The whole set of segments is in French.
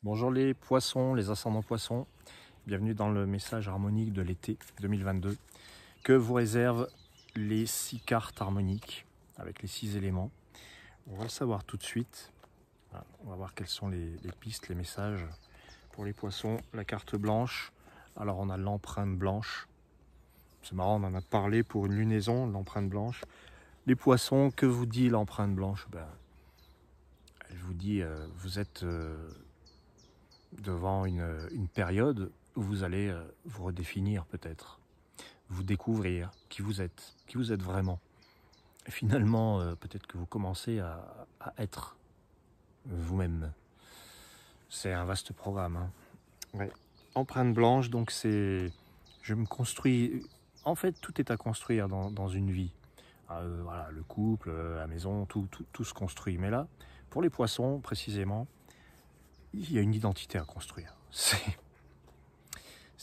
Bonjour les poissons, les ascendants poissons, bienvenue dans le message harmonique de l'été 2022 que vous réservent les 6 cartes harmoniques avec les 6 éléments. On va le savoir tout de suite. Voilà, on va voir quelles sont les pistes, les messages pour les poissons. La carte blanche, alors on a l'empreinte blanche. C'est marrant, on en a parlé pour une lunaison, l'empreinte blanche. Les poissons, que vous dit l'empreinte blanche? Elle vous dit, vous êtes devant une période où vous allez vous redéfinir peut-être, vous découvrir qui vous êtes vraiment. Et finalement, peut-être que vous commencez à être vous-même. C'est un vaste programme. Hein. Ouais. Empreinte blanche, donc c'est... Je me construis... En fait, tout est à construire dans une vie. Voilà, le couple, la maison, tout se construit. Mais là, pour les poissons, précisément, il y a une identité à construire. C'est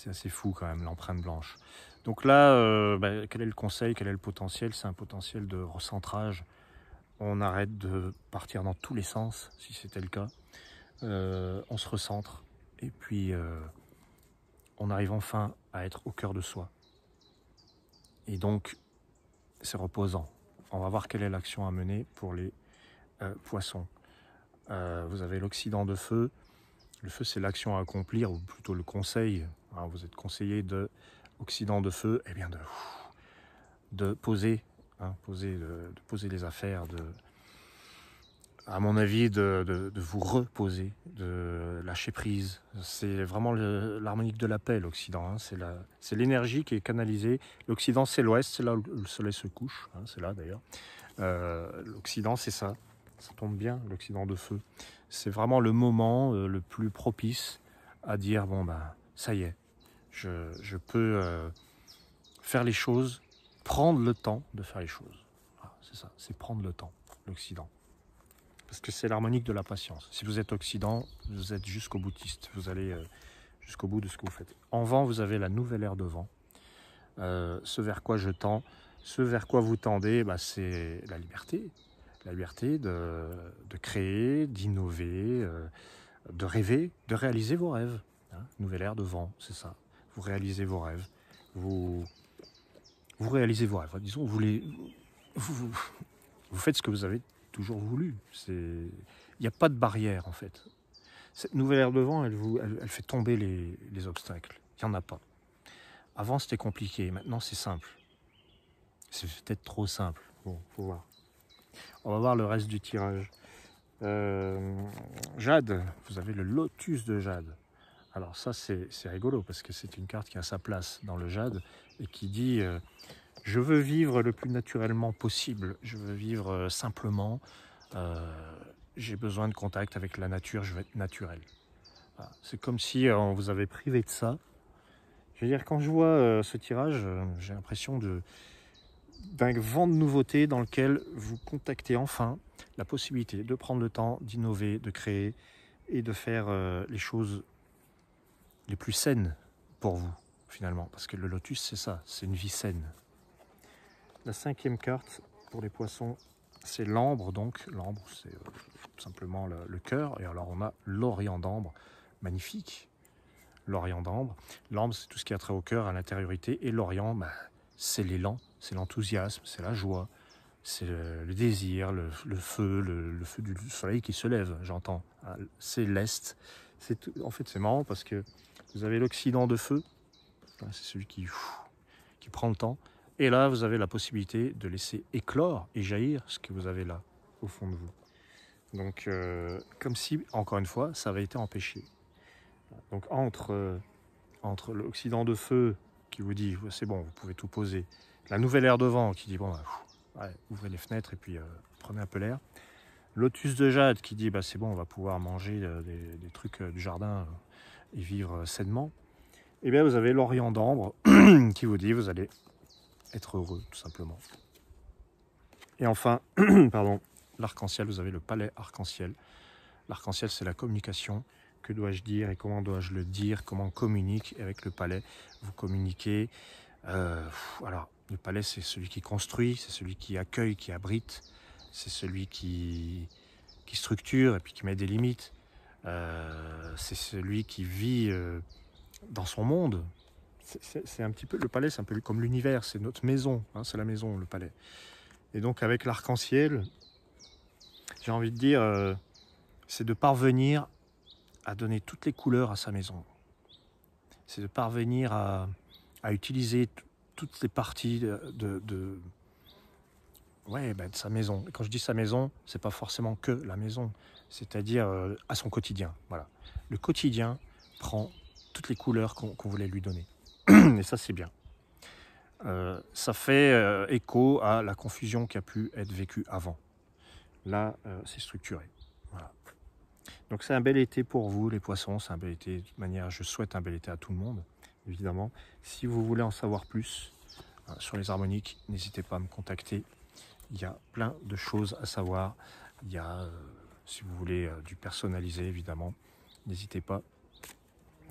assez fou quand même, l'empreinte blanche. Donc là, quel est le conseil, quel est le potentiel? C'est un potentiel de recentrage. On arrête de partir dans tous les sens, si c'était le cas. On se recentre et puis on arrive enfin à être au cœur de soi. Et donc, c'est reposant. On va voir quelle est l'action à mener pour les poissons. Vous avez l'Occident de feu. Le feu, c'est l'action à accomplir, ou plutôt le conseil. Alors, vous êtes conseillé de Occident de feu, eh bien de poser, de poser les affaires, à mon avis, de vous reposer, de lâcher prise. C'est vraiment l'harmonique de la paix, l'Occident. Hein. C'est l'énergie qui est canalisée. L'Occident, c'est l'Ouest, c'est là où le soleil se couche. Hein, c'est là d'ailleurs. L'Occident, c'est ça. Ça tombe bien, l'Occident de feu. C'est vraiment le moment le plus propice à dire, ça y est, je peux faire les choses, prendre le temps de faire les choses. Voilà, c'est ça, c'est prendre le temps, l'Occident. Parce que c'est l'harmonique de la patience. Si vous êtes Occident, vous êtes jusqu'au boutiste. Vous allez jusqu'au bout de ce que vous faites. En vent, vous avez la nouvelle ère de vent. Ce vers quoi je tends, ce vers quoi vous tendez, c'est la liberté. La liberté de créer, d'innover, de rêver, de réaliser vos rêves. Hein, nouvelle ère de vent, c'est ça. Vous réalisez vos rêves. Vous réalisez vos rêves. Disons, vous faites ce que vous avez toujours voulu. Il n'y a pas de barrière, en fait. Cette nouvelle ère de vent, elle fait tomber les obstacles. Il n'y en a pas. Avant, c'était compliqué. Maintenant, c'est simple. C'est peut-être trop simple. Bon, faut voir. On va voir le reste du tirage. Jade, vous avez le lotus de Jade. Alors ça, c'est rigolo parce que c'est une carte qui a sa place dans le Jade et qui dit je veux vivre le plus naturellement possible. Je veux vivre simplement. J'ai besoin de contact avec la nature. Je veux être naturel. Voilà. C'est comme si on vous avait privé de ça. Je veux dire, quand je vois ce tirage, j'ai l'impression d'un vent de nouveauté dans lequel vous contactez enfin la possibilité de prendre le temps d'innover, de créer et de faire les choses les plus saines pour vous, finalement. Parce que le lotus, c'est ça, c'est une vie saine. La 5e carte pour les poissons, c'est l'ambre. Donc, l'ambre, c'est simplement le cœur. Et alors, on a l'Orient d'ambre, magnifique. L'Orient d'ambre. L'ambre, c'est tout ce qui a trait au cœur, à l'intériorité. Et l'Orient, c'est l'élan, c'est l'enthousiasme, c'est la joie, c'est le désir, le feu, le feu du soleil qui se lève, j'entends. C'est l'Est. En fait, c'est marrant parce que vous avez l'Occident de feu, c'est celui qui prend le temps. Et là, vous avez la possibilité de laisser éclore et jaillir ce que vous avez là, au fond de vous. Donc, comme si, encore une fois, ça avait été empêché. Donc, entre l'Occident de feu qui vous dit c'est bon, vous pouvez tout poser, la nouvelle ère de vent qui dit ouvrez les fenêtres et puis prenez un peu l'air, lotus de jade qui dit c'est bon, on va pouvoir manger des trucs du jardin et vivre sainement, et bien vous avez l'Orient d'ambre qui vous dit vous allez être heureux tout simplement. Et enfin pardon, l'arc-en-ciel, vous avez le palais arc-en-ciel. L'arc-en-ciel, c'est la communication. Que dois-je dire et comment dois-je le dire? Comment on communique avec le palais? Vous communiquez. Alors, le palais, c'est celui qui construit, c'est celui qui accueille, qui abrite, c'est celui qui structure et puis qui met des limites. c'est celui qui vit dans son monde. C'est un petit peu, le palais, c'est un peu comme l'univers, c'est notre maison, hein, c'est la maison, le palais. Et donc avec l'arc-en-ciel, j'ai envie de dire, c'est de parvenir à donner toutes les couleurs à sa maison. C'est de parvenir à utiliser toutes les parties de sa maison. Et quand je dis sa maison, c'est pas forcément que la maison, c'est-à-dire à son quotidien. Voilà. Le quotidien prend toutes les couleurs qu'on voulait lui donner. Et ça, c'est bien. Ça fait écho à la confusion qui a pu être vécue avant. Là, c'est structuré. Voilà. Donc c'est un bel été pour vous, les poissons. C'est un bel été. De toute manière, je souhaite un bel été à tout le monde, évidemment. Si vous voulez en savoir plus sur les harmoniques, n'hésitez pas à me contacter. Il y a plein de choses à savoir. Il y a, si vous voulez, du personnalisé, évidemment. N'hésitez pas.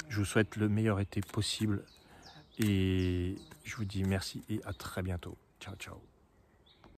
Je vous souhaite le meilleur été possible. Et je vous dis merci et à très bientôt. Ciao, ciao.